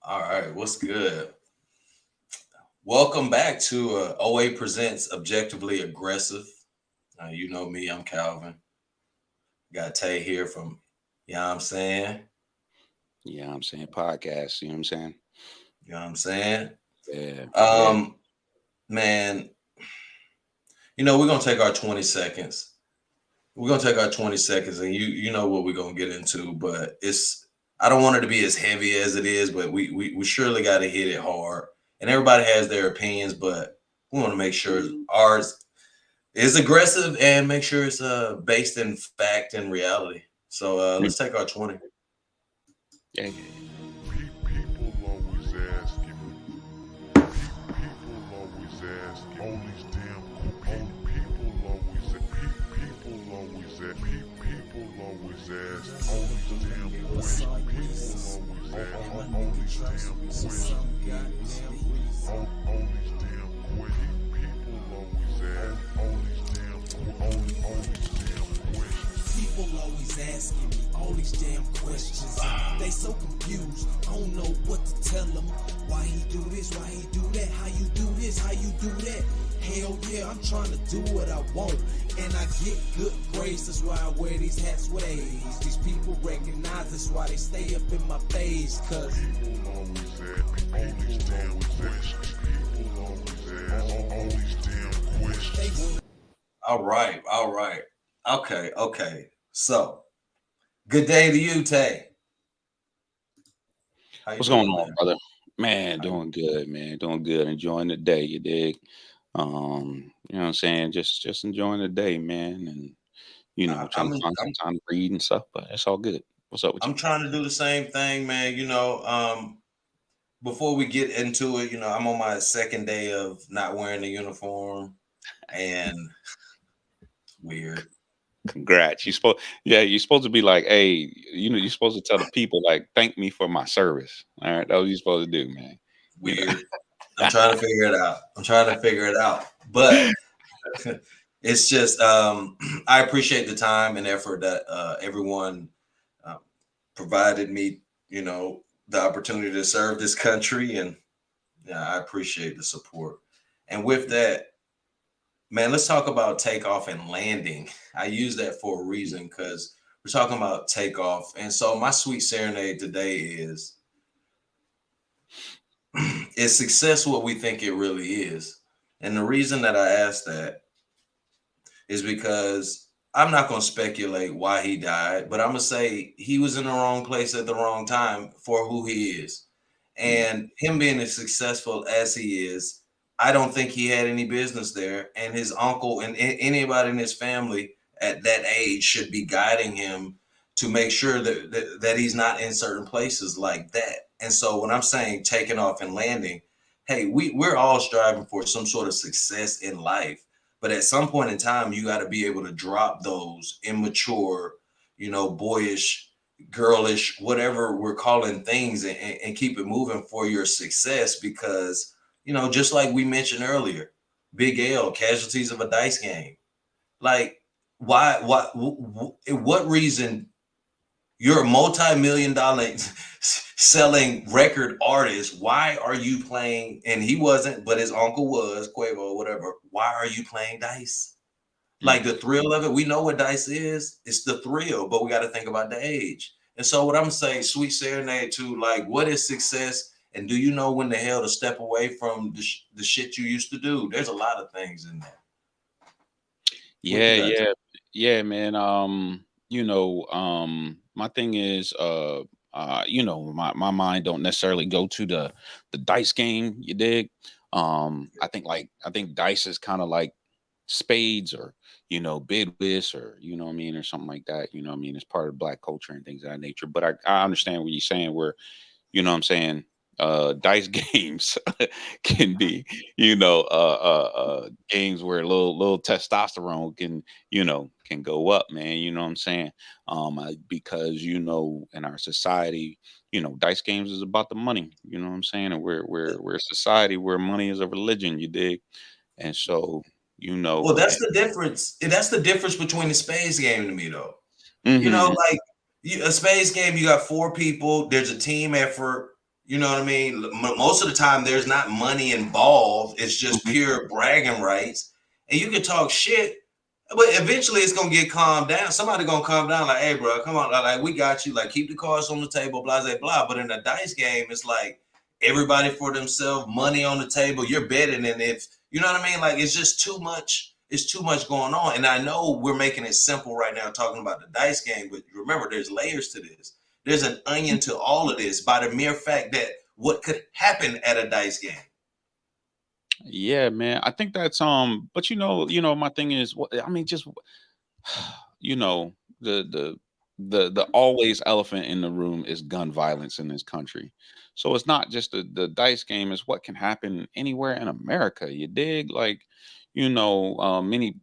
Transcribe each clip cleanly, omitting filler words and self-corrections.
All right, what's good? Welcome back to OA Presents Objectively Aggressive. You know me, I'm Calvin. Got Tay here from, you know what I'm saying? Yeah, I'm saying podcast. You know what I'm saying? You know what I'm saying? Yeah, yeah. Um, man, we're gonna take our 20 seconds. We're gonna take our 20 seconds and you know what we're gonna get into, but I don't want it to be as heavy as it is, but we surely gotta hit it hard. And everybody has their opinions, but we want to make sure ours is aggressive and make sure it's based in fact and reality. So let's Mm, take our 20. yeah, yeah, yeah. People always asking me. People always asking all these damn people always people always people always ask all these damn questions. People always ask all these damn questions. All these damn questions. People always ask all these damn questions. People always asking me all these damn questions. They so confused, I don't know what to tell them. Why he do this, why he do that, how you do this, how you do that. Hell yeah, I'm trying to do what I want, and I get good grades, that's why I wear these hats with A's. These people recognize that's why they stay up in my face, cause People always ask all these damn questions. People always ask all these damn questions. All right, all right. Okay. So good day to you, Tay. How you What's going doing, on, man? brother? Man, How you- doing good, man. Doing good. Enjoying the day, you dig? You know what I'm saying? Just enjoying the day, man, and trying I'm to find some I'm time to read and stuff, but it's all good. What's up with you? I'm trying to do the same thing, man. Before we get into it, I'm on my second day of not wearing the uniform, and weird. Congrats. You're supposed to be like, hey, you're supposed to tell the people like, thank me for my service. All right, that's what you're supposed to do, man. You know. Weird. I'm trying to figure it out. But it's just I appreciate the time and effort that everyone uh, provided me. The opportunity to serve this country, and yeah, I appreciate the support. And with that, man, let's talk about takeoff and landing. I use that for a reason because we're talking about takeoff. And so my sweet serenade today is success what we think it really is? And the reason that I asked that is because I'm not going to speculate why he died, but I'm going to say he was in the wrong place at the wrong time for who he is. Mm. And him being as successful as he is, I don't think he had any business there. And his uncle and anybody in his family at that age should be guiding him to make sure that he's not in certain places like that. And so when I'm saying taking off and landing, hey, we're all striving for some sort of success in life. But at some point in time, you got to be able to drop those immature, boyish, girlish, whatever we're calling things, and keep it moving for your success. Because, just like we mentioned earlier, Big L, casualties of a dice game. Like, what reason you're a multi-million dollar selling record artist? Why are you playing? And he wasn't, but his uncle was, Quavo, whatever. Why are you playing dice? Like Mm. the thrill of it. We know what dice is. It's the thrill, but we got to think about the age. And so what I'm saying, sweet serenade to like, what is success? And do you know when the hell to step away from the shit you used to do? There's a lot of things in there. What you Yeah, got? yeah, yeah, man. My thing is, my mind don't necessarily go to the dice game. You dig? I think dice is kind of like spades or bid whist or what I mean or something like that. You know what I mean? It's part of black culture and things of that nature. But I understand what you're saying. Where what I'm saying, dice games can be games where little testosterone can go up, man. You know what I'm saying? Because in our society, dice games is about the money. You know what I'm saying? And we're a society where money is a religion. You dig? And so Well, that's and the difference. That's the difference between the spades game to me, though. hmm Like a spades game, you got four people. There's a team effort. You know what I mean? Most of the time, there's not money involved. It's just Mhm. pure bragging rights. And you can talk shit, but eventually it's gonna get calmed down. Somebody gonna calm down, like, hey, bro, come on, like we got you. Like, keep the cards on the table, blah, blah, blah. But in a dice game, it's like everybody for themselves, money on the table. You're betting, and if you know what I mean, like it's just too much. It's too much going on. And I know we're making it simple right now, talking about the dice game, but remember, there's layers to this. There's an onion to all of this by the mere fact that what could happen at a dice game. Yeah, man. I think that's but my thing is I mean, just you know, the always elephant in the room is gun violence in this country. So it's not just the dice game, is what can happen anywhere in America. You dig? Like, many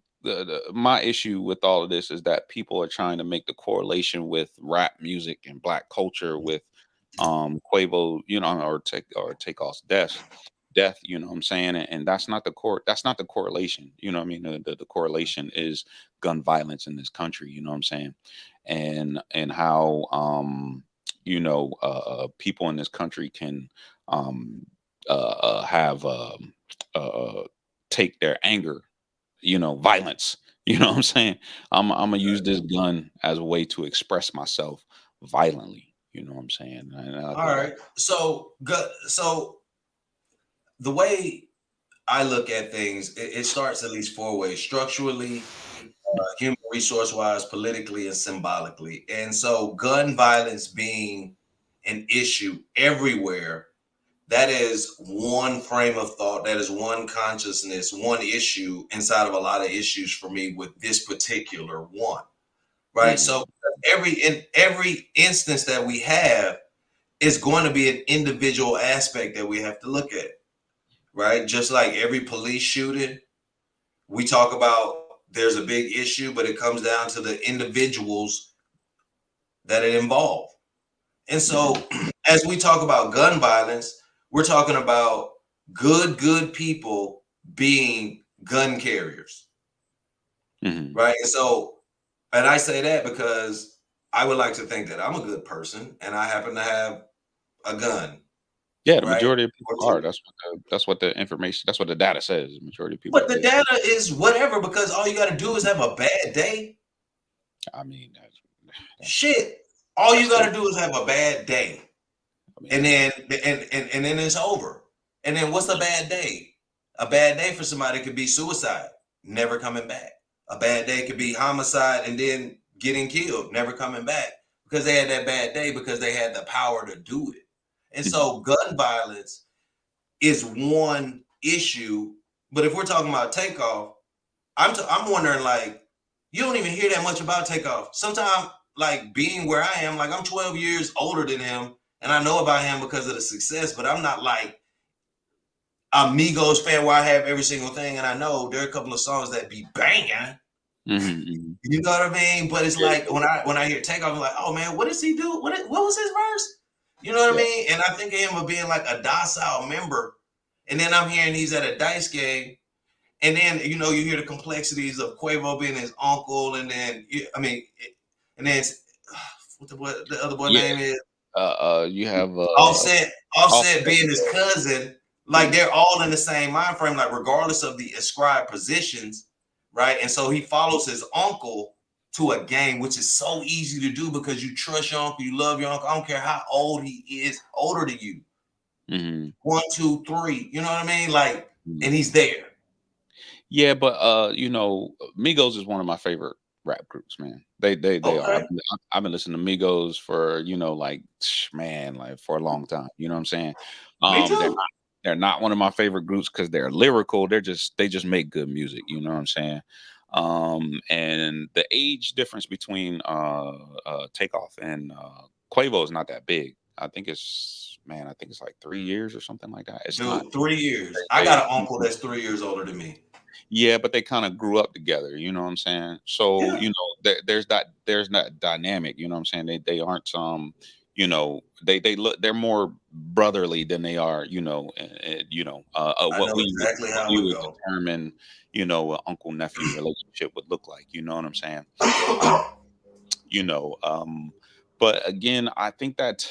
my issue with all of this is that people are trying to make the correlation with rap music and black culture with Quavo, or Takeoff's death, you know what I'm saying? And that's not the correlation. You know what I mean? The correlation is gun violence in this country, you know what I'm saying? And how people in this country can um have uh take their anger, violence. You know what I'm saying? I'm gonna use this gun as a way to express myself violently. You know what I'm saying? And All right. So the way I look at things, it starts at least four ways: structurally, human resource wise, politically, and symbolically. And so, gun violence being an issue everywhere, that is one frame of thought, that is one consciousness, one issue inside of a lot of issues for me with this particular one. Right. Mhm. So in every instance that we have is going to be an individual aspect that we have to look at. Right. Just like every police shooting, we talk about there's a big issue, but it comes down to the individuals that it involve. And so, Mhm. as we talk about gun violence, we're talking about good people being gun carriers, Mhm. right? And I say that because I would like to think that I'm a good person and I happen to have a gun, Yeah, the right? majority of Or people are. two. That's what the information. That's what the data says. The majority of people But the do. data is whatever because all you got to do is have a bad day. I mean, that's Shit. All you that's got their. to do is have a bad day. I And mean, then and then it's over. And then what's a bad day? A bad day for somebody could be suicide, never coming back. A bad day could be homicide and then getting killed, never coming back because they had that bad day because they had the power to do it. And mhm. so gun violence is one issue, but if we're talking about takeoff, I'm wondering like you don't even hear that much about takeoff. Sometimes like being where I am, like I'm 12 years older than him, and I know about him because of the success, but I'm not like a Migos fan where I have every single thing, and I know there are a couple of songs that be banging. Mhm. Mhm. You know what I mean? But it's Yeah, like when I hear takeoff, I'm like, oh man, what does he do? What was his verse? You know what I yeah, mean? And I think of him of being like a docile member, and then I'm hearing he's at a dice game. And then you hear the complexities of Quavo being his uncle, and then I mean, and then what the other boy yeah. name is You have Offset. Offset Offset. being his cousin, like Yeah. they're all in the same mind frame, like regardless of the ascribed positions, right? And so he follows his uncle to a game, which is so easy to do because you trust your uncle, you love your uncle. I don't care how old he is, older than you, Mhm. 1, 2, 3. You know what I mean? Like, Mhm. and he's there. Yeah, but Migos is one of my favorite rap groups, man. They are. Okay, I've been listening to Migos for like man, like for a long time. You know what I'm saying? me They're too. not they're not one of my favorite groups because they're lyrical. They just make good music. You know what I'm saying? And the age difference between Takeoff and Quavo is not that big. I think it's like 3 years or something like that. It's not Dude, 3 years. I that got an big. uncle that's 3 years older than me. Yeah, but they kinda grew up together, you know what I'm saying? So, Yeah, there's that dynamic, you know what I'm saying? They aren't, they're more brotherly than they are, I know exactly what how we it would go. determine, a uncle-nephew relationship would look like, you know what I'm saying? Uh, you know, but again, I think that,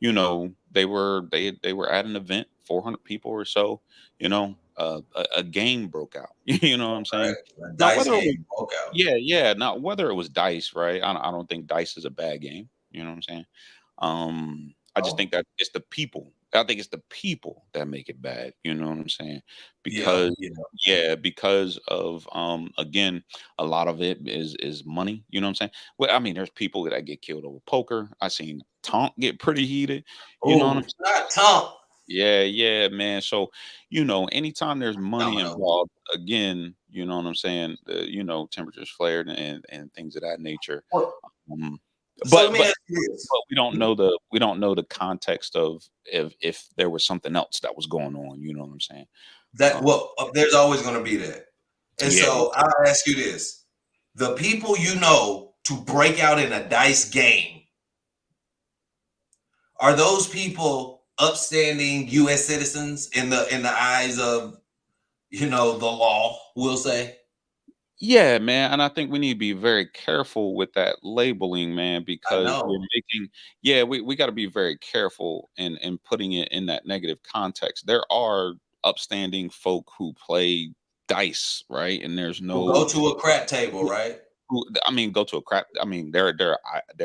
they were at an event, 400 people or so. A game broke out. You know what I'm saying? Right. A Now dice whether it was, game broke out. yeah. Now whether it was dice, right? I don't think dice is a bad game. You know what I'm saying? I just Oh, think that it's the people. I think it's the people that make it bad. You know what I'm saying? yeah, Because yeah. because of again, a lot of it is money. You know what I'm saying? Well, I mean, there's people that get killed over poker. I seen Tonk get pretty heated. You know what I'm Oh, not Tom. Yeah, yeah, man. So, anytime there's money Domino. involved, again, you know what I'm saying, temperatures flared and things of that nature. Well, Um, so let but me but ask you this. but we don't know the context of if there was something else that was going on. You know what I'm saying? That Um, well, there's always going to be that. And yeah, yeah. so I'll ask you this: the people you know to break out in a dice game, are those people upstanding U.S. citizens in the eyes of the law? We'll say. Yeah, man, and I think we need to be very careful with that labeling, man, I because we're know. making we got to be very careful in putting it in that negative context. There are upstanding folk who play dice, right? And there's We'll go no to a crap table, right? I mean, go to a crap. I mean, there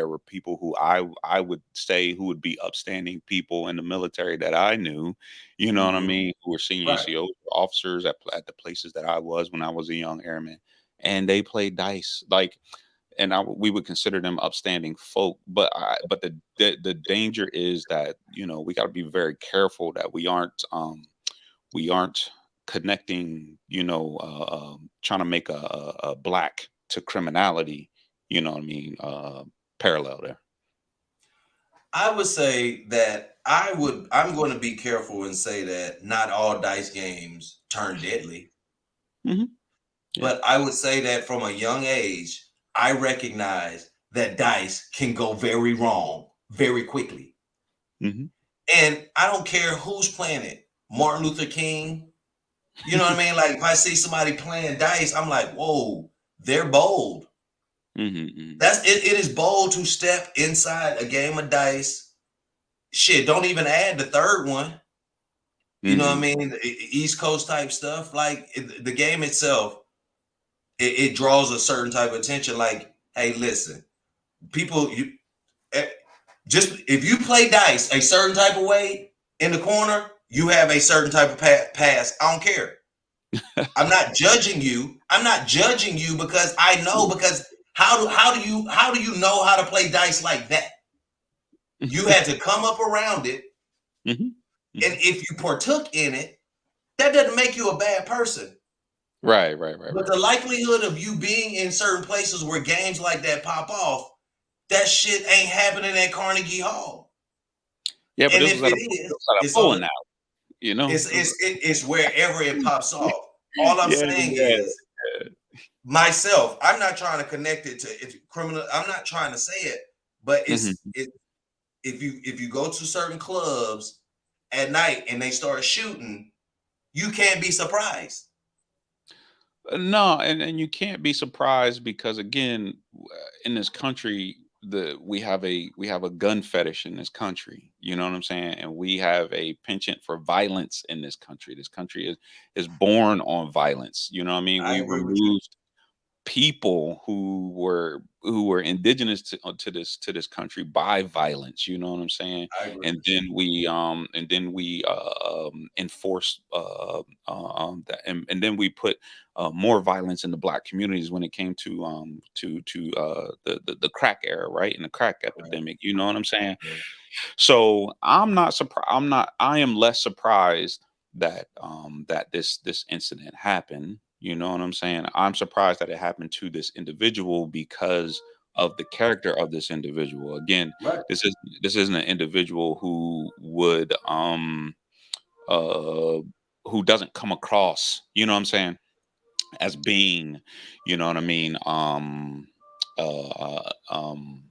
were people who I would say who would be upstanding people in the military that I knew, you know what I Hmm. mean, who were senior Right. NCO officers at the places that I was when I was a young airman, and they played dice like, and we would consider them upstanding folk. But the danger is that we got to be very careful that we aren't connecting, trying to make a black to criminality, you know what I mean, parallel there. I would say that I'm going to be careful and say that not all dice games turn deadly, Hmm. Yeah. but I would say that from a young age, I recognize that dice can go very wrong very quickly. Hmm. And I don't care who's playing it. Martin Luther King, you know what I mean? Like if I see somebody playing dice, I'm like, whoa, they're bold. Hmm. It is bold to step inside a game of dice. Shit, don't even add the third one. You know what I Hmm. mean? East Coast type stuff. Like the game itself, it draws a certain type of attention. Like, hey, listen, people, eh, just if you play dice a certain type of way in the corner, you have a certain type of pass. I don't care. I'm not judging you. I'm not judging you because I know because how do you know how to play dice like that? You had to come up around it, Hmm. and if you partook in it, that doesn't make you a bad person. Right, right, right, But right, the right. likelihood of you being in certain places where games like that pop off, that shit ain't happening at Carnegie Hall. Yeah, but And this if was it this is, was at a it's on bowling the alley, you know. it's wherever it pops off. All I'm Yeah, saying yeah. is myself, I'm not trying to connect it to criminal. I'm not trying to say it, but Hmm. if you go to certain clubs at night and they start shooting, you can't be surprised. No, and you can't be surprised because again, in this country, we have a gun fetish in this country. You know what I'm saying? And we have a penchant for violence in this country. This country is born on violence. You know what I mean? I We agree with you. removed people who were indigenous to this country by violence, you know what I'm saying? I agree And with you. then we enforce that, and then we put more violence in the black communities when it came to the crack era, right? And the crack Right, epidemic, you know what I'm saying? right. So I'm not surprised. I am less surprised that this incident happened. You know what I'm saying? I'm surprised that it happened to this individual because of the character of this individual. Again, Right. this isn't an individual who would uh who doesn't come across, you know what I'm saying, as being, you know what I mean, uh, uh, um,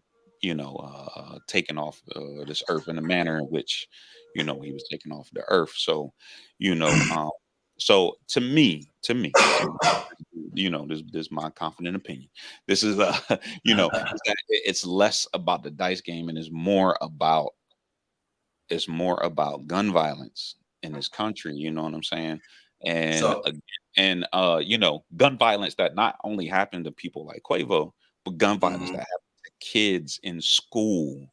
taken off this earth in the manner in which, he was taken off the earth. So, you know, um, so to me, this is my confident opinion. This is, is that it's less about the dice game and is more about it's more about gun violence in this country. You know what I'm saying? And So you know, gun violence that not only happened to people like Quavo, but gun violence that mhm, happened to kids in school.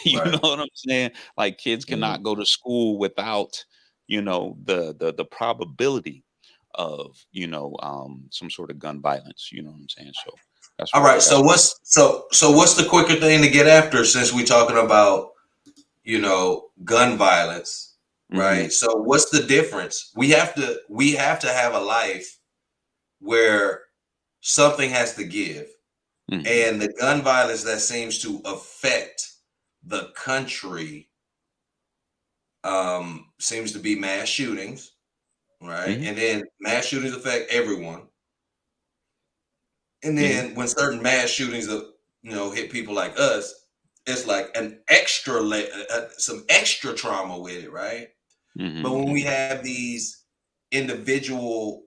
You know right. what I'm saying? Like kids Mhm. cannot go to school without, you know, the probability of, you know, some sort of gun violence. You know what I'm saying? So All right. that's So what's the quicker thing to get after since we're talking about, gun violence, hmm right? So what's the difference? We have to have a life where something has to give. hmm And the gun violence that seems to affect the country seems to be mass shootings, right? hmm And then mass shootings affect everyone. And hmm then when certain mass shootings, hit people like us, it's like an extra, some extra trauma with it, right? But when we hmm have these individual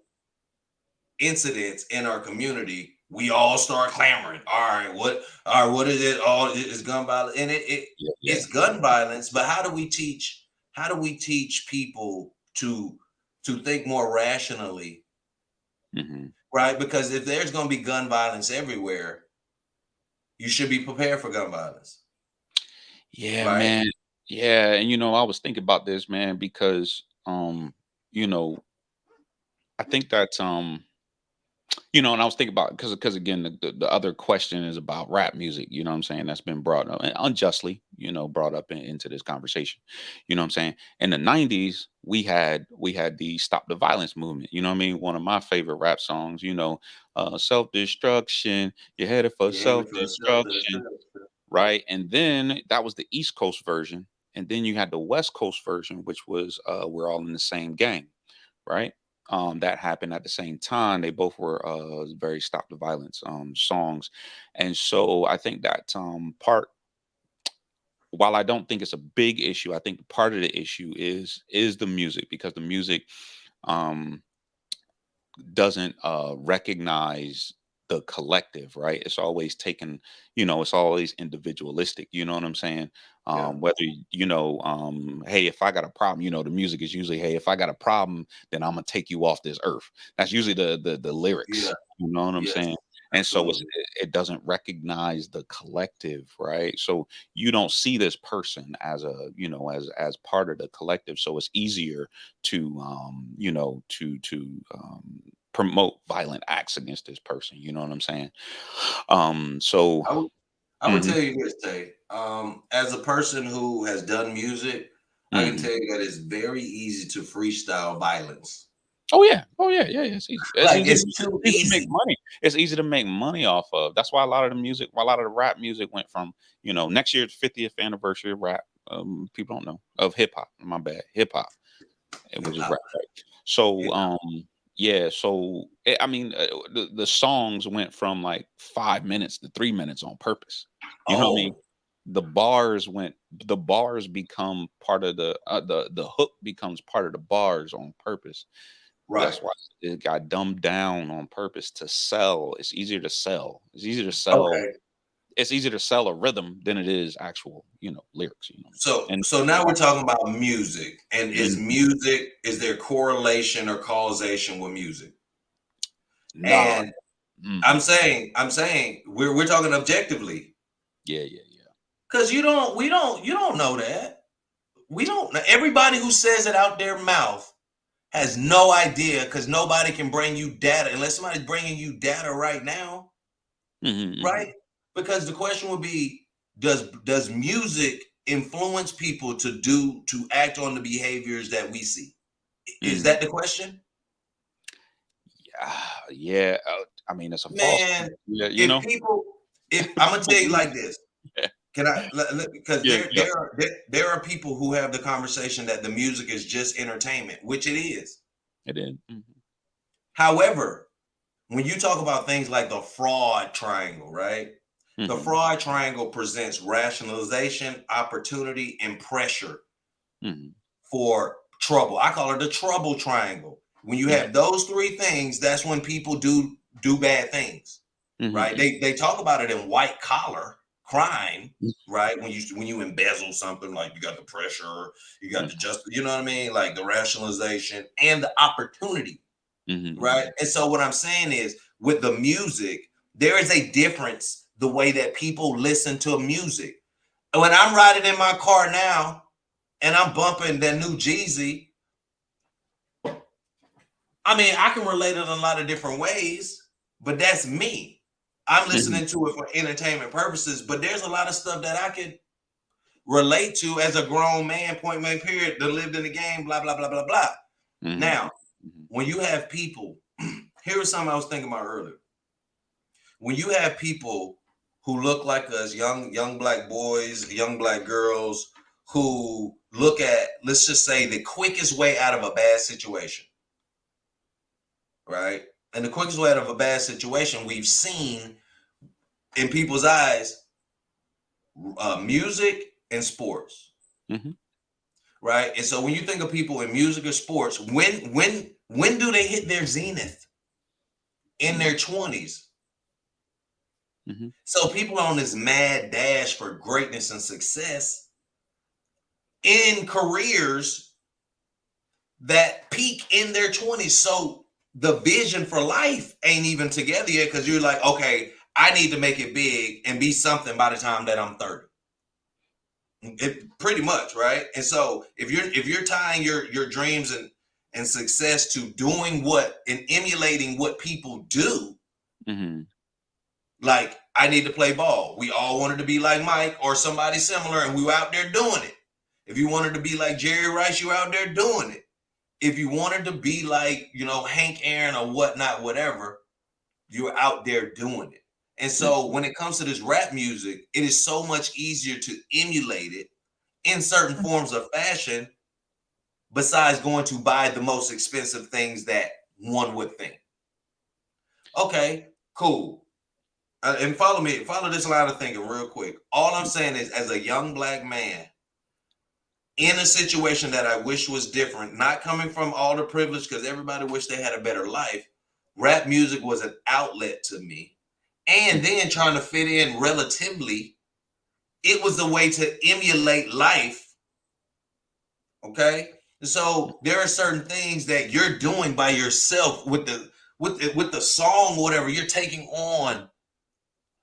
incidents in our community, we all start clamoring. All right, what is it? All is gun violence, and Yeah, yeah. it's gun violence. But how do we teach people to think more rationally, hmm right? Because if there's going to be gun violence everywhere, you should be prepared for gun violence, Yeah, right? man. Yeah, and you know, I was thinking about this, man, because you know, I think that you know, and I was thinking about because again, the other question is about rap music. You know what I'm saying? That's been brought up and unjustly, you know, brought up into this conversation. You know what I'm saying? In the '90s, we had the Stop the Violence movement. You know what I mean? One of my favorite rap songs. You know, self destruction. You're headed for Yeah, self for destruction, right? And then that was the East Coast version, and then you had the West Coast version, which was we're all in the same gang, right? That happened at the same time. They both were very stop the violence songs, and so I think that part. While I don't think it's a big issue, I think part of the issue is the music because the music um, doesn't recognize the collective, right? It's always taken, you know, it's always individualistic. You know what I'm saying? yeah, Whether you know, hey, if I got a problem, you know, the music is usually, hey, if I got a problem, then I'm gonna take you off this earth. That's usually the yeah, lyrics. You know what I'm yes, saying? And so absolutely. it doesn't recognize the collective, right? So you don't see this person as a, you know, as part of the collective. So it's easier to, you know, promote violent acts against this person. You know what I'm saying? So I would I would mhm, tell you this, Tay. As a person who has done music, I can mhm. tell you that it's very easy to freestyle violence. Oh yeah, oh yeah, yeah, yeah. It's easy. It's Like easy. it's It's too easy to make easy. money. It's easy to make money off of. That's why a lot of the music, why a lot of the rap music went from, you know, next year's 50th anniversary of rap. People don't know of hip hop. My bad, hip hop, which Hip is hop. rap, right? So, Yeah. yeah. So, I mean, the songs went from like 5 minutes to 3 minutes on purpose. You know what I mean? Oh, The bars become part of the hook becomes part of the bars on purpose. right. That's why it got dumbed down on purpose to sell. It's easier to sell. Okay. It's easier to sell a rhythm than it is actual, you know, lyrics, you know. So And so now we're talking about music. And mm, is there correlation or causation with music? nah. And I'm Mhm. saying, I'm saying we're talking objectively. Yeah, yeah, yeah. Because you don't know that. We don't know. Everybody who says it out their mouth has no idea because nobody can bring you data unless somebody's bringing you data right now, Mhm, right? mhm, Because the question would be, does music influence people to act on the behaviors that we see? Is mhm. that the question? Yeah, yeah. I mean, it's a false one. Man, Yeah, you if know. people, if I'm gonna tell you like this, Yeah, can I? Because yeah, yeah. there are people who have the conversation that the music is just entertainment, which it is. It is. However, when you talk about things like the fraud triangle, right? The Mhm, fraud triangle presents rationalization, opportunity, and pressure mhm, for trouble. I call it the trouble triangle. When you mhm, have those three things, that's when people do bad things, mhm, right? mhm, They talk about it in white collar, crime, right? When you embezzle something, like you got the pressure, you got the just, you know what I mean, like the rationalization and the opportunity, right? And so what I'm saying is, with the music, there is a difference the way that people listen to music. When I'm riding in my car now and I'm bumping that new Jeezy, I mean, I can relate it in a lot of different ways, but that's me. I'm listening to it for entertainment purposes, but there's a lot of stuff that I can relate to as a grown man, point blank period, that lived in the game, blah, blah, blah, blah, blah. Now, when you have people, here was something I was thinking about earlier. When you have people who look like us, young black boys, young black girls, who look at, let's just say, the quickest way out of a bad situation, right? And the quickest way out of a bad situation we've seen in people's eyes, music and sports, right? And so when you think of people in music or sports, when do they hit their zenith? In their 20s. So people are on this mad dash for greatness and success in careers that peak in their 20s. So the vision for life ain't even together yet, because you're like, okay, I need to make it big and be something by the time that I'm 30. Pretty much, right? And so if you're tying your dreams and success to doing what and emulating what people do, like, I need to play ball. We all wanted to be like Mike or somebody similar, and we were out there doing it. If you wanted to be like Jerry Rice, you were out there doing it. If you wanted to be like, Hank Aaron or whatnot, whatever, you were out there doing it. And so when it comes to this rap music, it is so much easier to emulate it in certain forms of fashion, besides going to buy the most expensive things that one would think. Okay, cool. And follow this line of thinking real quick. All I'm saying is, as a young black man in a situation that I wish was different, not coming from all the privilege, because everybody wished they had a better life, rap music was an outlet to me. And then trying to fit in relatively, it was a way to emulate life. Okay? So there are certain things that you're doing by yourself with the song, whatever you're taking on.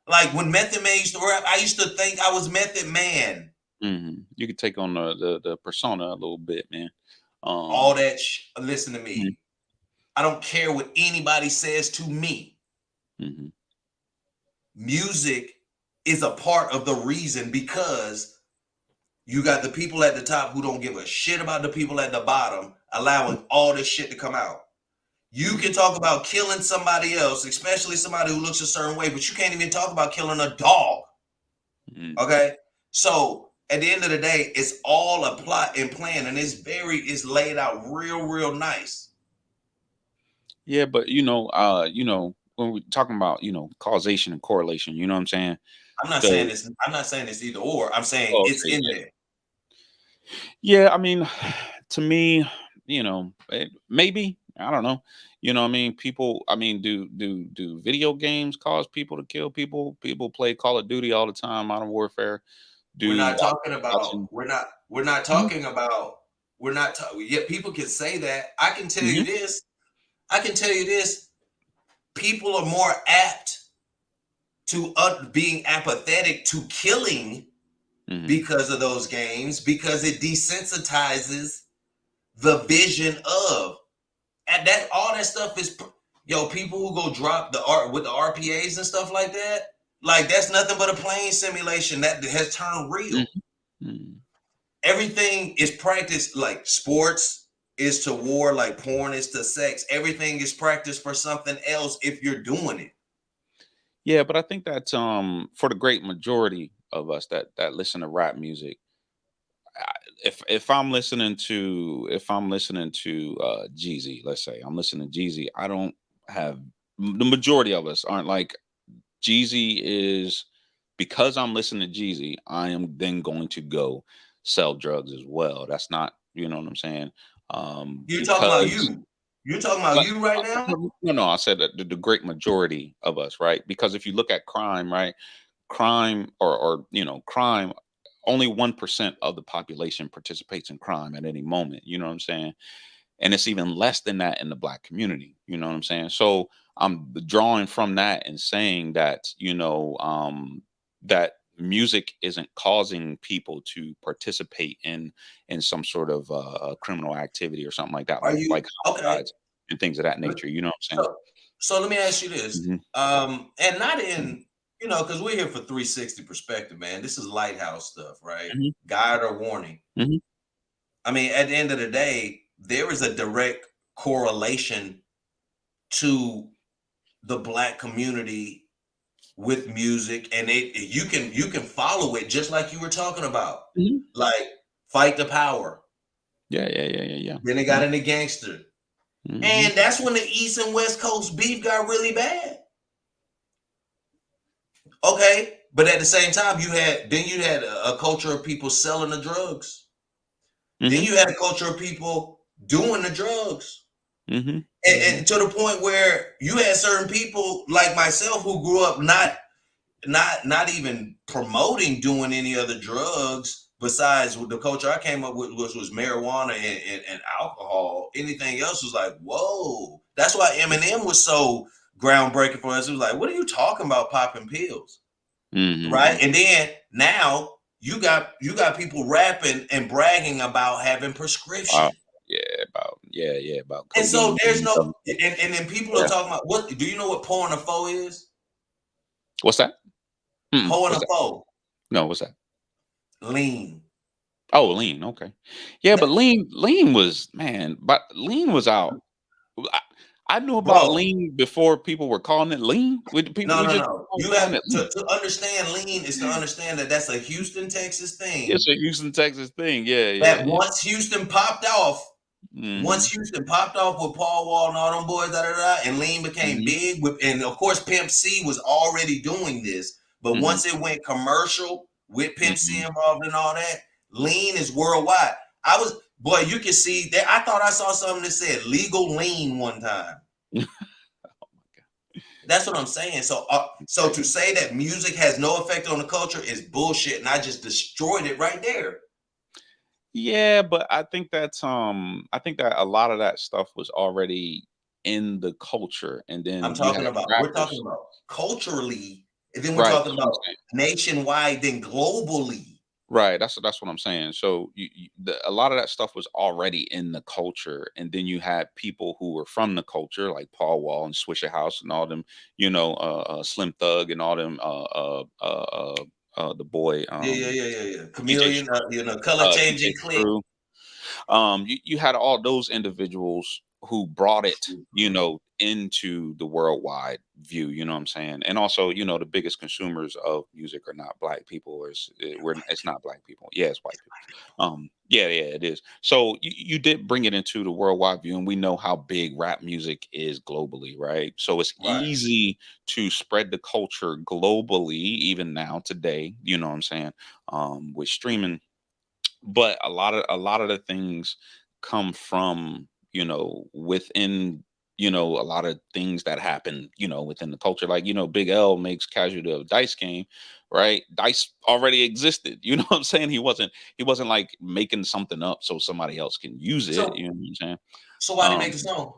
Like when Method Man used to rap, I used to think I was Method Man. You could take on the persona a little bit, man. All that. Listen to me. I don't care what anybody says to me. Music is a part of the reason, because you got the people at the top who don't give a shit about the people at the bottom, allowing all this shit to come out. You can talk about killing somebody else, especially somebody who looks a certain way, but you can't even talk about killing a dog. Okay? So at the end of the day, it's all a plot and plan, and it's laid out real nice. Yeah, but when we're talking about, causation and correlation, you know what I'm saying? I'm not saying it's either or. I'm saying it's in there. Yeah, I mean, to me, maybe, I don't know. You know what I mean? People, do video games cause people to kill people? People play Call of Duty all the time, Modern Warfare. We're not talking about yeah, people can say that. I can tell you this. People are more apt to being apathetic to killing because of those games, because it desensitizes the vision of, and that all that stuff is, people who go drop the art with the RPAs and stuff like that, like that's nothing but a plane simulation that has turned real. Everything is practiced, like sports is to war, like porn is to sex. Everything is practiced for something else if you're doing it. Yeah, but I think that for the great majority of us that listen to rap music, if I'm listening to Jeezy, let's say I'm listening to Jeezy, I don't have, the majority of us aren't like, Jeezy is, because I'm listening to Jeezy, I am then going to go sell drugs as well. That's not, you know what I'm saying? You're talking about you. You're talking about you right now? No, I said that the great majority of us, right? Because if you look at crime, right? crime or crime, only 1% of the population participates in crime at any moment. You know what I'm saying? And it's even less than that in the black community. You know what I'm saying? So I'm drawing from that and saying that, that music isn't causing people to participate in some sort of criminal activity or something like that, Are like you okay? homicides and things of that nature. You know what I'm saying? So, so let me ask you this, Hmm. and not in, because we're here for 360 perspective, man. This is Lighthouse stuff, right? Hmm. Guide or warning. Hmm. I mean, at the end of the day, there is a direct correlation to the black community with music, and you can follow it just like you were talking about, Hmm. like fight the power. Yeah, yeah, yeah, yeah, yeah. Then they got into gangster, Hmm. and that's when the East and West Coast beef got really bad. Okay, but at the same time, you had a culture of people selling the drugs. Then Hmm. you had a culture of people doing the drugs. Hmm. And to the point where you had certain people like myself who grew up not even promoting doing any other drugs besides the culture I came up with, which was marijuana and alcohol. Anything else was like, whoa. That's why Eminem was so groundbreaking for us. It was like, what are you talking about popping pills? Hmm. Right? And then now you got people rapping and bragging about having prescription. Wow. Yeah, about And so codeine there's and no other stuff. and then people are Yeah. talking about what do you know what pouring a foe is? What's that? Pouring a What's that? foe, No, what's that? lean. Oh, lean. Okay. Yeah, but lean was, man, but lean was out. I, I knew about Bro, lean before people were calling it lean. We no, no, just no. You calling have it lean. to understand lean is to understand that that's a Houston, Texas It's thing a Houston, Texas thing. Yeah, yeah, that yeah. once Hmm. Houston popped off with Paul Wall and all them boys, and lean became Hmm. big with, and of course Pimp C was already doing this, but Hmm. once it went commercial with Pimp C Hmm. involved and all that, lean is worldwide. I was boy, you can see that. I thought I saw something that said legal lean one time. That's what I'm saying. So to say that music has no effect on the culture is bullshit, and I just destroyed it right there. Yeah, but I think that a lot of that stuff was already in the culture, and then you had We're talking rappers. about culturally, and then we're Right, talking that's what I'm about saying. nationwide, then globally. Right, that's what I'm saying. So a lot of that stuff was already in the culture, and then you had people who were from the culture, like Paul Wall and Swisher House and all them, Slim Thug and all them, the boy, Yeah. DJ Chameleon, color DJ changing click. Screw. You had all those individuals who brought it, into the worldwide view. You know what I'm saying? And also, the biggest consumers of music are not black people, or it's not black people. Yeah, it's white people. Yeah, it is. So you did bring it into the worldwide view, and we know how big rap music is globally, right? So it's Right. easy to spread the culture globally, even now today. You know what I'm saying? With streaming, but a lot of the things come from, within, a lot of things that happen, within the culture. Like, Big L makes Casualty of Dice game, right? Dice already existed. You know what I'm saying? He wasn't like making something up so somebody else can use it. So You know what I'm saying? so why did he um make the song?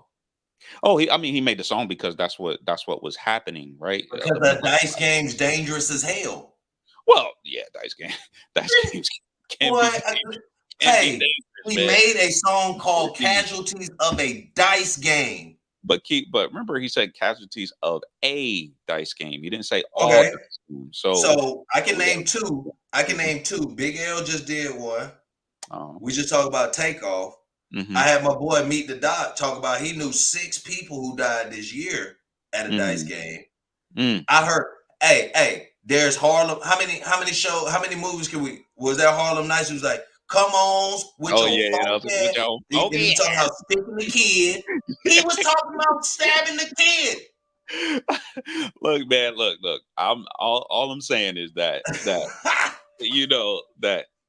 oh, he made the song because that's what was happening, right? Because The the black dice lives. game's dangerous as hell. Well, yeah, dice game. Dice games can Boy, be can be hey, dangerous, he man. made a song called Indeed. Casualties of a Dice Game. But remember, he said casualties of a dice game. He didn't say all Okay. dice games. So So I can we got name two. I can mhm, name two. Big L just did one. um, We just talked about Takeoff. I mhm, had my boy Meet the Doc talk about he knew 6 people who died this year at a dice mhm, game. mm. I heard, hey, there's Harlem. How many movies can we was there Harlem Nights? He was like, come on with Oh your yeah, funky with ass. your And okay he talking about sticking the kid. He was talking about stabbing the kid. Look, man, look. All I'm saying is that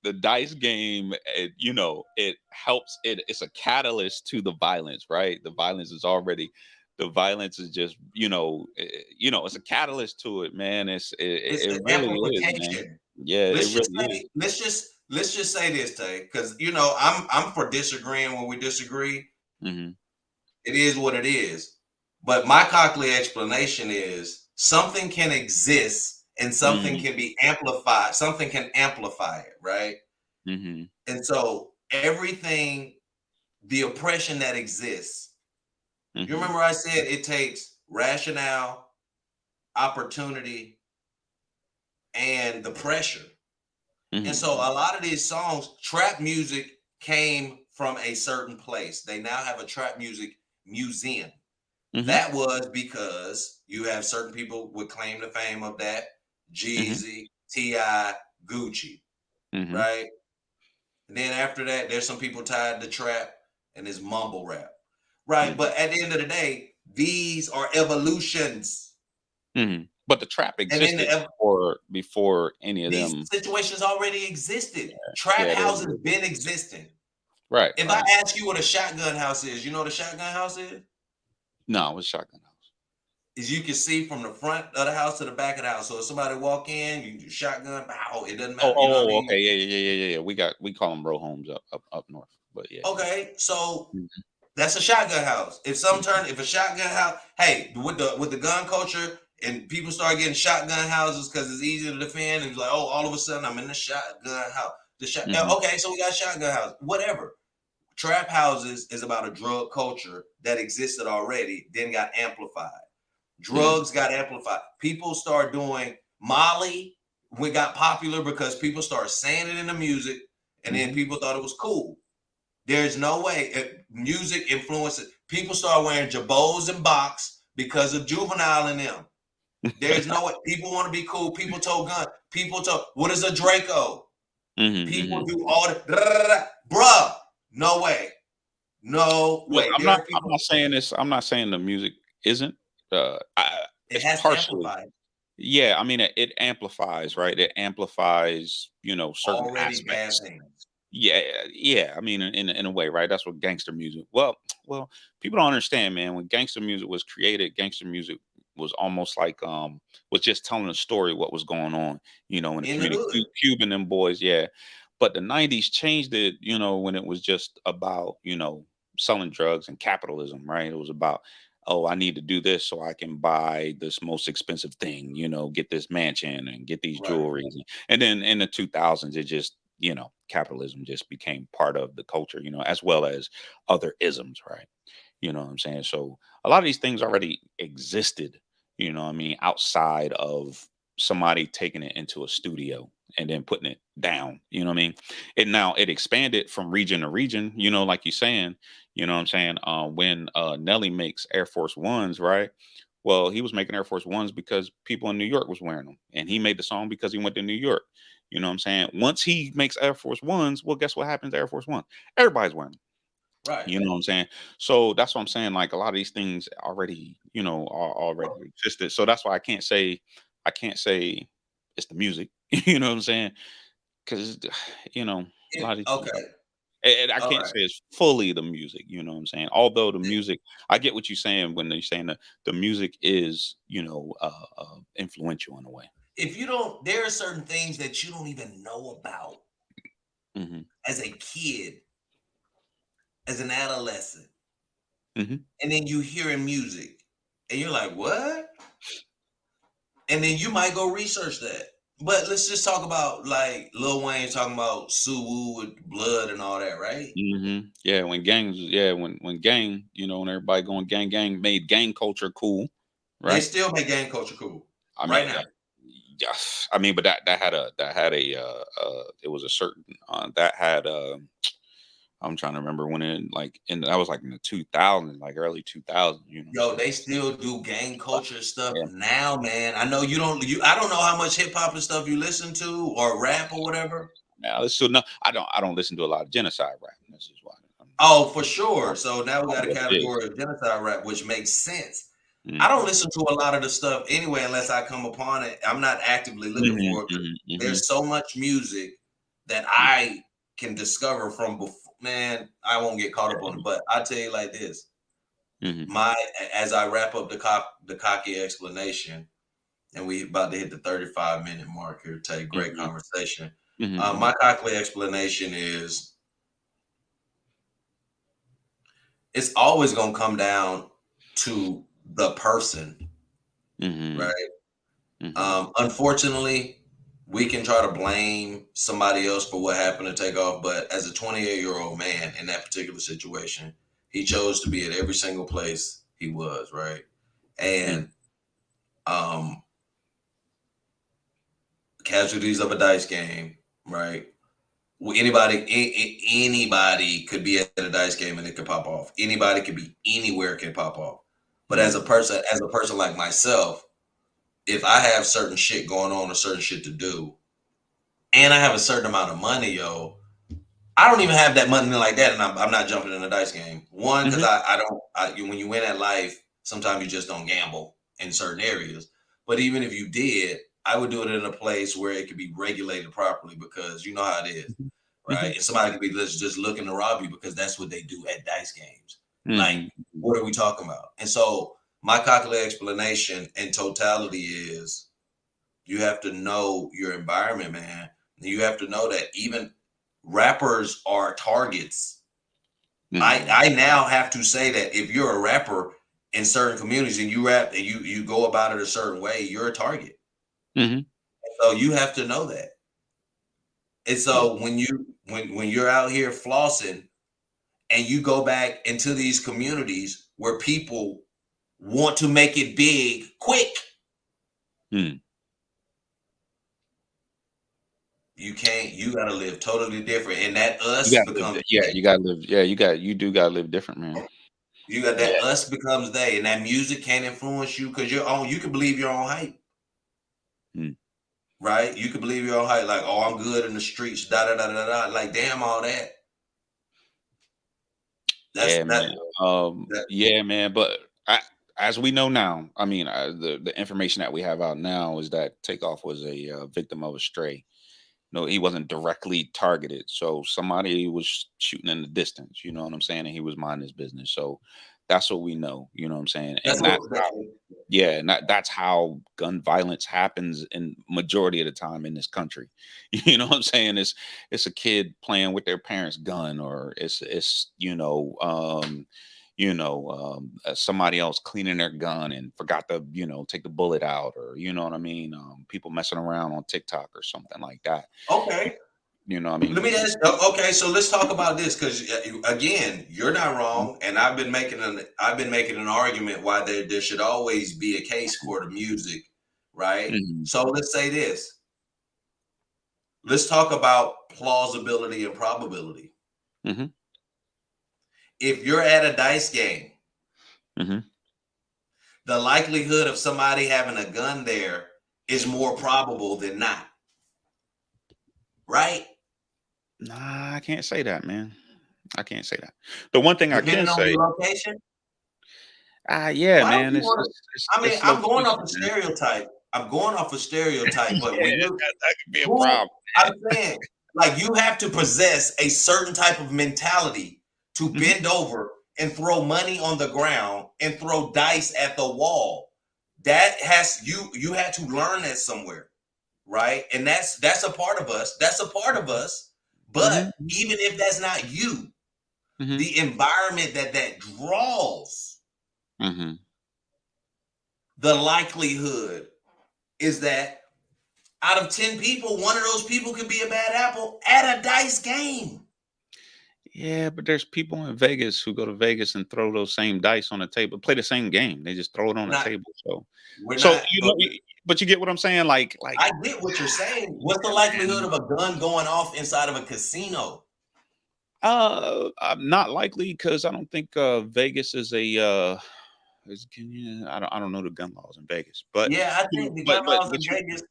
the dice game, it helps. It's a catalyst to the violence, right? The violence is already the violence is just, it's a catalyst to it, man. It's It the really is, man. amplification. Yeah, it Let's just really is. say, let's just say this, Tay, because I'm for disagreeing when we disagree. Hmm. It is what it is. But my cockly explanation is something can exist and something Hmm. can be amplified. Something can amplify it, right? Hmm. And so everything, the oppression that exists, you Hmm. remember I said it takes rationale, opportunity, and the pressure. And Hmm. so a lot of these songs, trap music came from a certain place. They now have a trap music museum. Hmm. That was because you have certain people would claim the fame of that. Hmm. Jeezy, T.I., Gucci, Hmm. right? And then after that, there's some people tied to trap and this mumble rap, right? Hmm. But at the end of the day, these are evolutions. Hmm. But the trap And then existed before any of these them. situations already existed. Trap Yeah, houses been existing. right, If I right. ask you what a shotgun house is, you know what a shotgun house is? No, it was Shotgun House. Is you can see from the front of the house to the back of the house. So if somebody walk in, you shotgun, pow, it doesn't Oh, matter. You know what I oh, mean? okay, yeah, yeah, yeah, yeah, yeah. We call them row homes up north, but yeah, yeah. Okay, so Mhm, that's a shotgun house. mhm, If a shotgun house, hey, with the gun culture and people start getting shotgun houses because it's easy to defend, and it's like, oh, all of a sudden I'm in the shotgun house. mhm, Okay, so we got shotgun house, whatever. Trap houses is about a drug culture that existed already, then got amplified. yeah, Drugs got amplified. People start doing Molly. We got popular because people start saying it in the music, and then mhm. people thought it was cool. There's no way music influences. People start wearing jabots and box because of Juvenile and them. There's no way. People want to be cool. People told gun. People told what is a Draco? Mhm, People mhm. do all the bruh. No way. No Look, way. I'm There not are I'm people. not saying this. I'm not saying the music isn't. It It's has to partially. amplify Yeah, I mean, it amplifies, right? It amplifies, certain already bad aspects. things. Yeah, yeah. I mean, in a way, right? That's what gangster music. Well, people don't understand, man. When gangster music was created, gangster music was almost like was just telling a story what was going on, in the In the community. hood. Cuban and boys, yeah. But the '90s changed it, when it was just about selling drugs and capitalism, right? It was about, oh, I need to do this so I can buy this most expensive thing, get this mansion and get these Right. jewelries. And then in the 2000s, it just capitalism just became part of the culture, as well as other isms, right? You know what I'm saying? So a lot of these things already existed, what I mean, outside of somebody taking it into a studio and then putting it down, you know what I mean? It expanded from region to region, like you're saying, what I'm saying? When Nelly makes Air Force Ones, right? Well, he was making Air Force Ones because people in New York was wearing them. And he made the song because he went to New York. You know what I'm saying? Once he makes Air Force Ones, well, guess what happens to Air Force One? Everybody's wearing them. Right. You know what I'm saying? So that's what I'm saying. Like a lot of these things already, are already existed. So that's why I can't say it's the music. You know what I'm saying? Because a lot of these things. Okay. And I All can't right. say it's fully the music. You know what I'm saying? Although the music, I get what you're saying when they're saying that the music is, influential in a way. If you don't, there are certain things that you don't even know about Hmm. as a kid, as an adolescent, Hmm. and then you hear in music, and you're like, what? And then you might go research that. But let's just talk about like Lil Wayne talking about Suwu with blood and all that, right? Yeah, when gangs, yeah, when gang, when everybody going gang gang made gang culture cool, They right? still make gang culture cool I right mean, now. yeah, I mean, but that had a it was a certain that had I'm trying to remember when it like that was like in the 2000s, like early 2000s, you know what I'm Yo, saying? they still do gang But, culture stuff yeah, now, man. I know you don't. I don't know how much hip hop and stuff you listen to or rap or whatever. now so no, I don't listen to a lot of genocide rap. This is why Oh, for I sure. So now we don't got know a what it is. category of genocide rap, which makes sense. I don't Mm-hmm. listen to a lot of the stuff anyway unless I come upon it. I'm not actively looking Hmm. for it. Hmm. Hmm. There's so much music that I can discover from before. Man, I won't get caught up on it, but I'll tell you like this. Mhm. My as I wrap up the cocky explanation, and we about to hit the 35-minute mark here. Take great Mhm. conversation. Mhm. My Mhm. cocky explanation is it's always gonna come down to the person, Mhm. right? Mhm. Unfortunately, we can try to blame somebody else for what happened to Takeoff, but as a 28-year-old man in that particular situation, he chose to be at every single place he was, right? Mhm. And um, casualties of a dice game, right? Anybody could be at a dice game and it could pop off. Anybody could be anywhere, can pop off. But Mhm. as a person like myself, if I have certain shit going on or certain shit to do, and I have a certain amount of money, yo, I don't even have that money like that, and I'm not jumping in a dice game. One, because Mhm. I don't. When you win at life, sometimes you just don't gamble in certain areas. But even if you did, I would do it in a place where it could be regulated properly because you know how it is, right? Mhm. And somebody could be just looking to rob you because that's what they do at dice games. Like, Mhm. what are we talking about? And so my calculated explanation in totality is you have to know your environment, man. You have to know that even rappers are targets. Mhm. I now have to say that if you're a rapper in certain communities and you rap and you go about it a certain way, you're a target. Mhm. So you have to know that. And Yeah. so when you're out here flossing and you go back into these communities where people want to make it big quick, Mhm. you can't. You got to live totally different, and that You us gotta live. becomes Yeah, you gotta live. Yeah, you do gotta live different, man. you got Yeah. that us becomes they, and that music can't influence you because you're on. You can believe your own hype, Mm. right? You can believe your own hype, like, oh, I'm good in the streets, da da da da da. Like, damn, all that. That's Yeah, man. that. Yeah, man. But as we know now, I mean, the information that we have out now is that Takeoff was a victim of a stray. No, he wasn't directly targeted. So somebody was shooting in the distance. You know what I'm saying? And he was minding his business. So that's what we know. You know what I'm saying? That's And what. yeah, and that's how gun violence happens in majority of the time in this country. You know what I'm saying? It's a kid playing with their parents' gun, or it's somebody else cleaning their gun and forgot to take the bullet out, or you know what I mean. People messing around on TikTok or something like that. Okay, You know what I mean? let me ask. Okay, so let's talk about this because again, you're not wrong, and I've been making an argument why there should always be a case for the music, right? Mhm. So let's say this. Let's talk about plausibility and probability. Mhm. If you're at a dice game, Mhm. the likelihood of somebody having a gun there is more probable than not, right? Nah, I can't say that, man. I can't say that. The one thing I can Depending on say, your location. yeah, Why don't man, you want to? I mean, it's I'm going off location, a man. stereotype. I'm going off a stereotype, but Yeah, when you that could be a who problem. I'm saying, like you have to possess a certain type of mentality to Mhm. bend over and throw money on the ground and throw dice at the wall. That has you had to learn that somewhere, right? And that's a part of us. That's a part of us. But Mhm. even if that's not you, Mhm. the environment that draws, Mhm. the likelihood is that out of 10 people, one of those people could be a bad apple at a dice game. Yeah, but there's people in Vegas who go to Vegas and throw those same dice on the table, play the same game. They just throw it on the Not, table. So, we're so not, you but know, but you get what I'm saying? Like, I get what you're saying. What's the yeah, likelihood man. of a gun going off inside of a casino? I'm not likely because I don't think Vegas is a I don't know the gun laws in Vegas, but Yeah, I think the gun laws in you Vegas,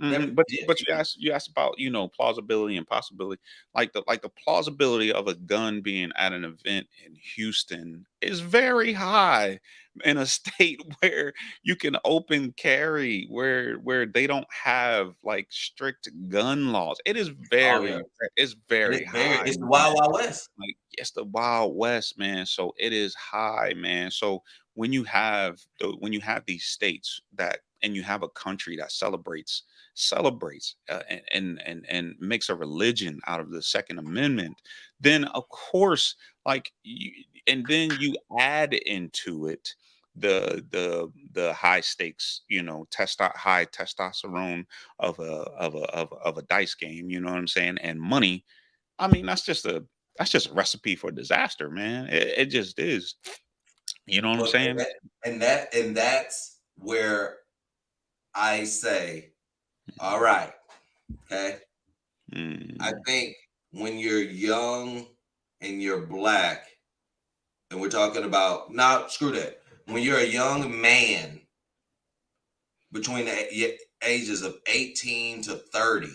Mhm, yeah, but you asked about, plausibility and possibility. Like the plausibility of a gun being at an event in Houston is very high in a state where you can open carry, where they don't have like strict gun laws. It is oh yeah. very And very high, it's the man. Wild Wild West. Like, it's the Wild West, man. So it is high, man. So when you have these states that, and you have a country that celebrates and makes a religion out of the Second Amendment, then of course, like you, and then you add into it the high stakes, high testosterone of a dice game. You know what I'm saying? And money. I mean, that's just a recipe for disaster, man. It just is. You know what I'm But saying? and that's where I say, all right, okay. I Mm, think when you're young and you're black, and we're talking about, now screw that. When you're a young man between the ages of 18 to 30,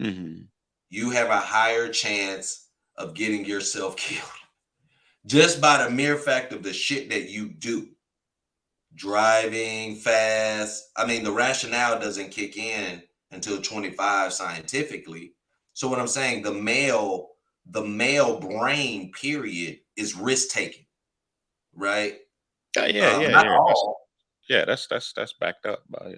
mhm, you have a higher chance of getting yourself killed just by the mere fact of the shit that you do. Driving fast. I mean, the rationale doesn't kick in until 25 scientifically. So what I'm saying, the male brain period is risk taking, right? yeah, yeah, yeah, Not yeah. all, That's backed up by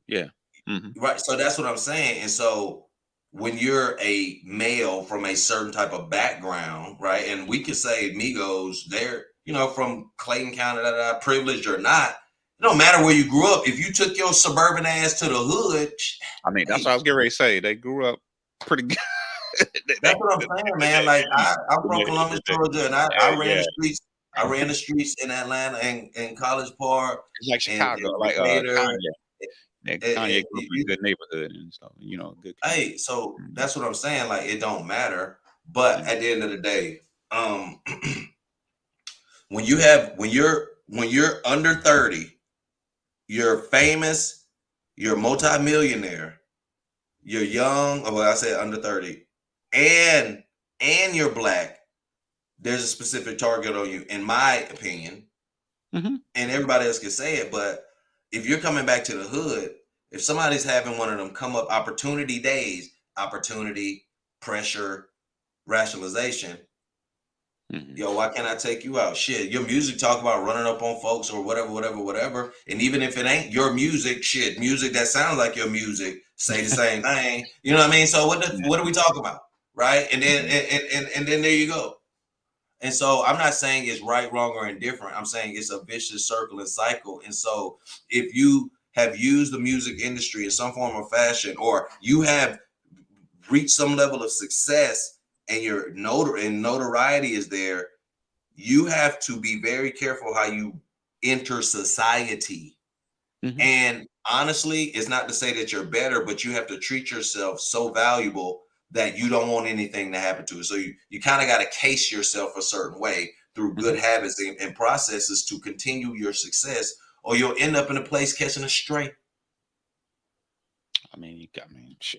yeah. Mhm, right? So that's what I'm saying. And so when you're a male from a certain type of background, right? And we could say Migos, they're, from Clayton County, privileged or not, it don't matter where you grew up. If you took your suburban ass to the hood, I mean, that's hey, what I was getting ready to say. They grew up pretty good. that's what I'm saying, man. Like I'm from Columbus, They- Georgia, and I ran yeah, the streets. I ran the streets in Atlanta and College Park it's like and Chicago, like Decatur. Kanye. Yeah, Kanye grew up in a good neighborhood and stuff. Good community. Hey, so Mhm, that's what I'm saying. Like it don't matter. But mhm, at the end of the day, um, when you're under 30, you're famous, you're multimillionaire, you're young. Well, I said under 30, and you're black. There's a specific target on you, in my opinion, mhm. and everybody else can say it. But if you're coming back to the hood, if somebody's having one of them come up opportunity days, opportunity, pressure, rationalization, Mhm. yo, why can't I take you out? Shit, your music talk about running up on folks or whatever, whatever, whatever. And even if it ain't your music, shit, music that sounds like your music say the same thing. You know what I mean? So Yeah. what are we talking about? Right? And then Mhm. and then there you go. And so I'm not saying it's right, wrong, or indifferent. I'm saying it's a vicious circle and cycle. And so if you have used the music industry in some form or fashion, or you have reached some level of success and your notoriety is there, you have to be very careful how you enter society. Mhm. And honestly, it's not to say that you're better, but you have to treat yourself so valuable that you don't want anything to happen to it. So you kind of got to case yourself a certain way through Mhm. good habits and processes to continue your success, or you'll end up in a place catching a stray.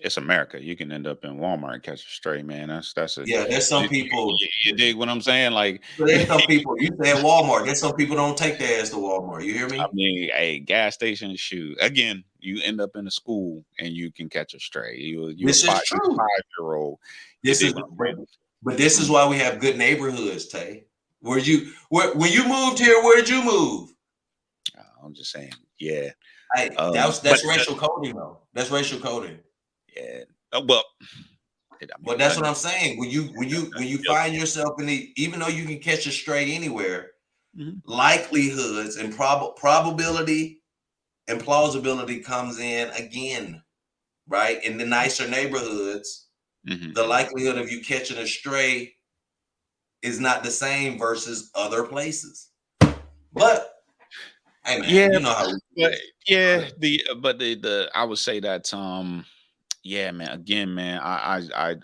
It's America. You can end up in Walmart and catch a stray, man. That's a Yeah, there's some you, people. you dig what I'm saying? Like, There's some people. You said Walmart. There's some people don't take their ass to Walmart. You hear me? a gas station shoe. Again, you end up in a school and you can catch a stray. You a This is you true. 5 year old. You This dig is what I'm but, saying? but this is Mm. why we have good neighborhoods, Tay. When you moved here, where did you move? I'm just saying, yeah. Hey, But that's racial coding though. That's racial coding. yeah. Well, But that's what I'm saying. When you find yourself in the, even though you can catch a stray anywhere, Mhm, likelihoods and probability and plausibility comes in again, right? In the nicer neighborhoods, mhm. the likelihood of you catching a stray is not the same versus other places. But hey man, Yeah, you know how we but is. yeah, the I would say that yeah, man. Again, man, I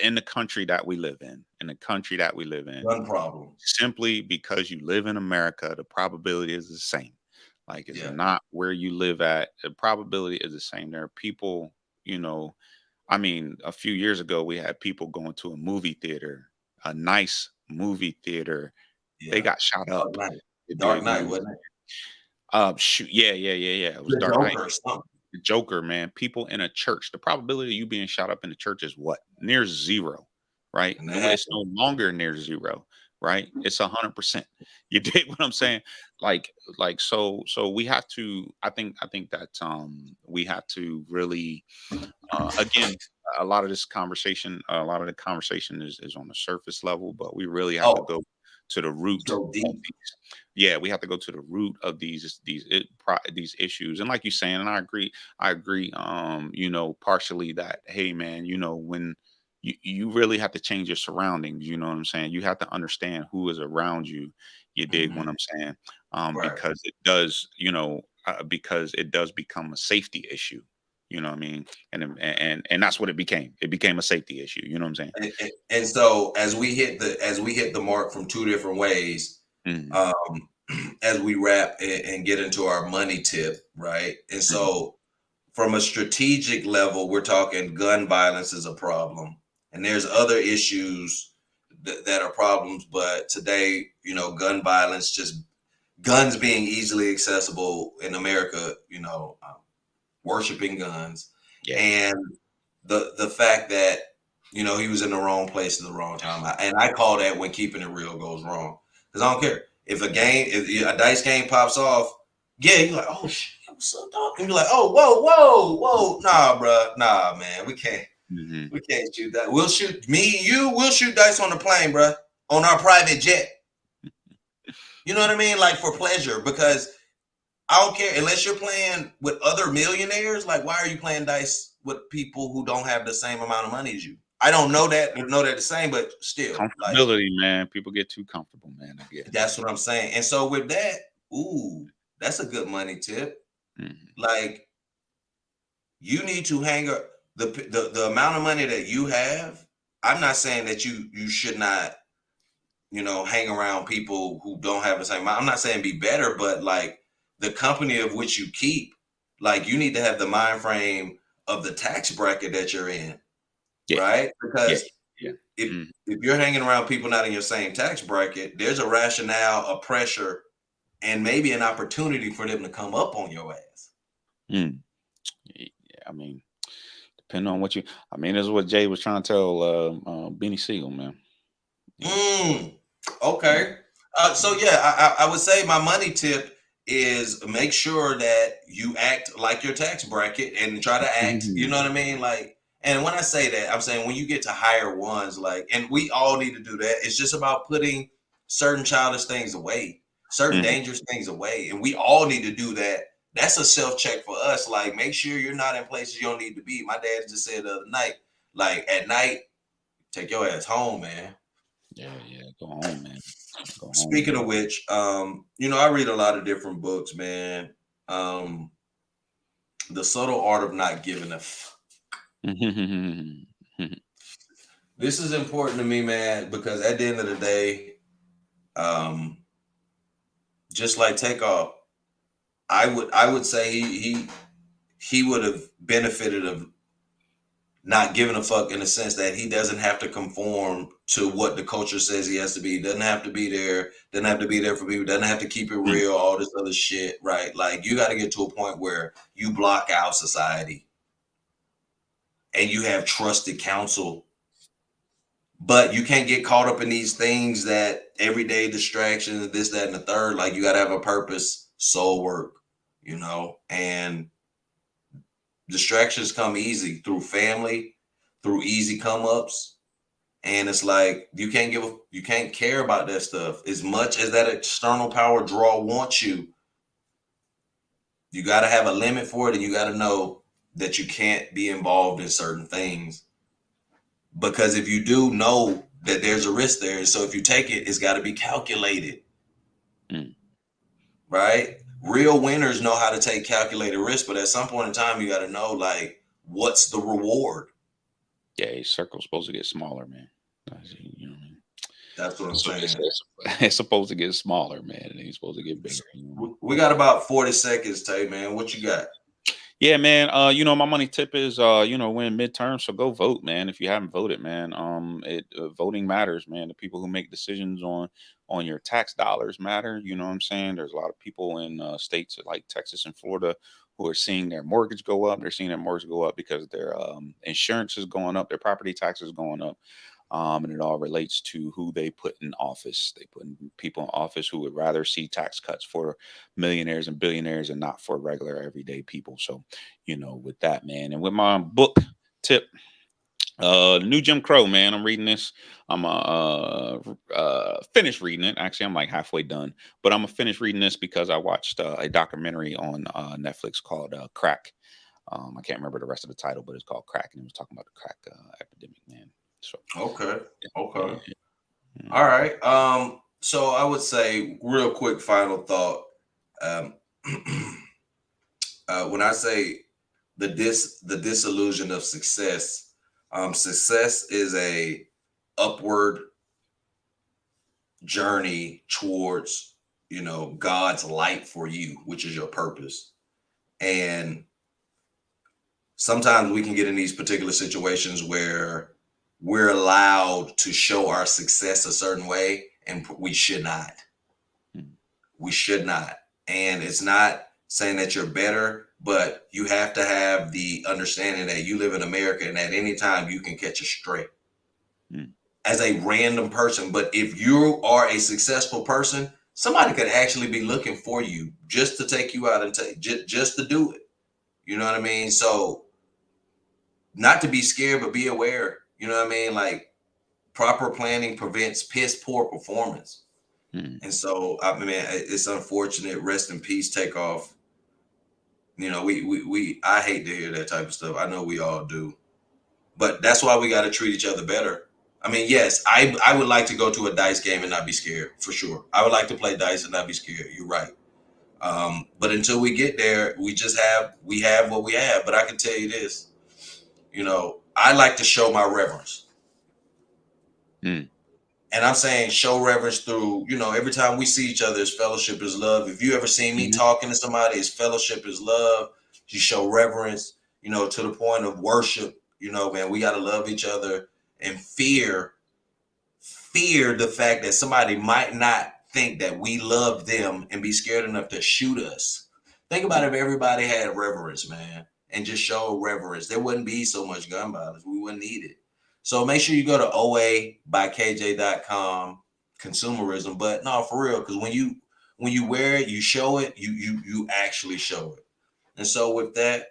in the country that we live in the country that we live in, Gun problem. simply because you live in America, the probability is the same. Like it's Yeah. not where you live at. The probability is the same. There are people, you know, I mean, a few years ago we had people going to a movie theater, a nice movie theater. They Yeah. got shot Dark up. Knight. You Dark dig what Knight, I'm wasn't it? shoot, yeah. It was The Dark Knight. Joker or something. The Joker, man. People in a church. The probability of you being shot up in the church is what? Near zero. right? And No, that it's no longer near zero, right? It's 100%. You dig what I'm saying? So we have to. I think that we have to really again, a lot of this conversation, a lot of the conversation is on the surface level, but we really have to oh, go to the root so of deep. these. Yeah, we have to go to the root of these issues. And like you saying, and I agree. I agree. Partially that. Hey, man, when you really have to change your surroundings. You know what I'm saying? You have to understand who is around you. You dig what Mhm. I'm saying? Right. Because it does. Because it does become a safety issue. You know what I mean? And that's what it became. It became a safety issue. You know what I'm saying? And so as we hit the mark from two different ways, Mhm, um, as we wrap and get into our money tip, right? And mhm. so from a strategic level, we're talking gun violence is a problem, and there's other issues that are problems. But today, gun violence, just guns being easily accessible in America, worshiping guns, Yeah. and the fact that he was in the wrong place at the wrong time. And I call that when keeping it real goes wrong, because I don't care if a dice game pops off. Yeah, you're like, oh shit, what's up, dog? And you're like, oh, whoa, nah, bro, nah, man, we can't. Mhm. We can't shoot that. We'll shoot me, you. We'll shoot dice on the plane, bro, on our private jet. You know what I mean? Like for pleasure, because I don't care unless you're playing with other millionaires. Like, why are you playing dice with people who don't have the same amount of money as you? I don't know that the same, but still, like Comfortability, man. People get too comfortable, man. I get it. that's what I'm saying. And so with that, ooh, that's a good money tip. Mhm. Like you need to hang up the amount of money that you have. I'm not saying that you should not hang around people who don't have the same amount. I'm not saying be better, but like the company of which you keep, like you need to have the mind frame of the tax bracket that you're in, Yeah. right? Yeah. Because Yeah. if Mhm. if you're hanging around people not in your same tax bracket, there's a rationale, a pressure, and maybe an opportunity for them to come up on your ass. Mm. Yeah. I mean, depending on what you. I mean, this is what Jay was trying to tell Benny Siegel, man. You know. Mm, Mm, okay. So yeah, I would say my money tip is make sure that you act like your tax bracket and try to act, you know mhm. what I mean? Like, and when I say that, I'm saying when you get to higher ones, like, and we all need to do that. It's just about putting certain childish things away, certain Mhm. dangerous things away. And we all need to do that. That's a self check for us. Like, make sure you're not in places you don't need to be. My dad just said the other night, like, at night, take your ass home, man. Yeah. Yeah. Go home, man. Go home, Speaking man. of which, I read a lot of different books, man. Um, the subtle art of not giving a Mhm. this is important to me, man, because at the end of the day, um, just like Takeoff, I would say he would have benefited of not giving a fuck in the sense that he doesn't have to conform to what the culture says he has to be. He doesn't have to be there. Doesn't have to be there for people. Doesn't have to keep it Mm. real. All this other shit, right? Like you got to get to a point where you block out society and you have trusted counsel. But you can't get caught up in these things that everyday distractions, this, that, and the third. Like you got to have a purpose, soul work, and distractions come easy through family, through easy come ups. And it's like you can't care about that stuff as much as that external power draw wants you. You got to have a limit for it, and you got to know that you can't be involved in certain things because if you do know that there's a risk there, so if you take it, it's got to be calculated, Mm. right? Real winners know how to take calculated risk, but at some point in time, you got to know like what's the reward. Yeah. His circle's supposed to get smaller, man. You know what I mean? That's what I'm So it's, saying. it's, it's supposed to get smaller, man, and he's supposed to get bigger. You know what I mean? We got about 40 seconds, Tay, man. What you got? Yeah, man. My money tip is, when midterms, so go vote, man. If you haven't voted, man, voting matters, man. The people who make decisions on your tax dollars matter. You know what I'm saying? There's a lot of people in states like Texas and Florida who are seeing their mortgage go up. They're seeing their mortgage go up because their insurance is going up, their property taxes going up. And it all relates to who they put in office. They put in people in office who would rather see tax cuts for millionaires and billionaires and not for regular everyday people. So, with that, man, and with my book tip, the new Jim Crow, man. I'm reading this. I'm finish reading it. Actually, I'm like halfway done, but I'm gonna finish reading this because I watched a documentary on Netflix called Crack. I can't remember the rest of the title, but it's called Crack, and it was talking about the crack epidemic, man. So Okay. yeah, Okay. yeah. All right. So I would say, real quick, final thought. Um, when I say the disillusion of success, success is a upward journey towards, God's light for you, which is your purpose. And sometimes we can get in these particular situations where we're allowed to show our success a certain way, and we should not. Mm. We should not. And it's not saying that you're better, but you have to have the understanding that you live in America and at any time you can catch a stray Mm. as a random person. But if you are a successful person, somebody could actually be looking for you just to take you out and just to do it. You know what I mean? So not to be scared, but be aware. You know what I mean? Like, proper planning prevents piss poor performance. Mm. And so, I mean, it's unfortunate. Rest in peace, Takeoff. I hate to hear that type of stuff. I know we all do, but that's why we got to treat each other better. I mean, yes, I would like to go to a dice game and not be scared, for sure. I would like to play dice and not be scared. You're right. But until we get there, we have what we have. But I can tell you this, I like to show my reverence. Mm. And I'm saying show reverence through, every time we see each other, it's fellowship is love. If you ever seen me Mhm. talking to somebody, it's fellowship is love. You show reverence, to the point of worship. Man, we got to love each other and fear the fact that somebody might not think that we love them and be scared enough to shoot us. Think about if everybody had reverence, man, and just show reverence. There wouldn't be so much gun violence. We wouldn't need it. So make sure you go to oabykj.com, consumerism. But no, for real, because when you wear it, you show it, you actually show it. And so with that,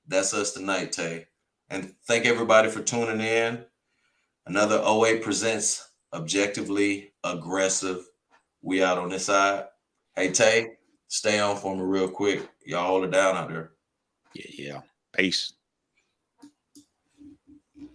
that's us tonight, Tay. And thank everybody for tuning in. Another OA presents Objectively Aggressive. We out on this side. Hey, Tay, stay on for me real quick. Y'all hold it down out there. Yeah. Peace.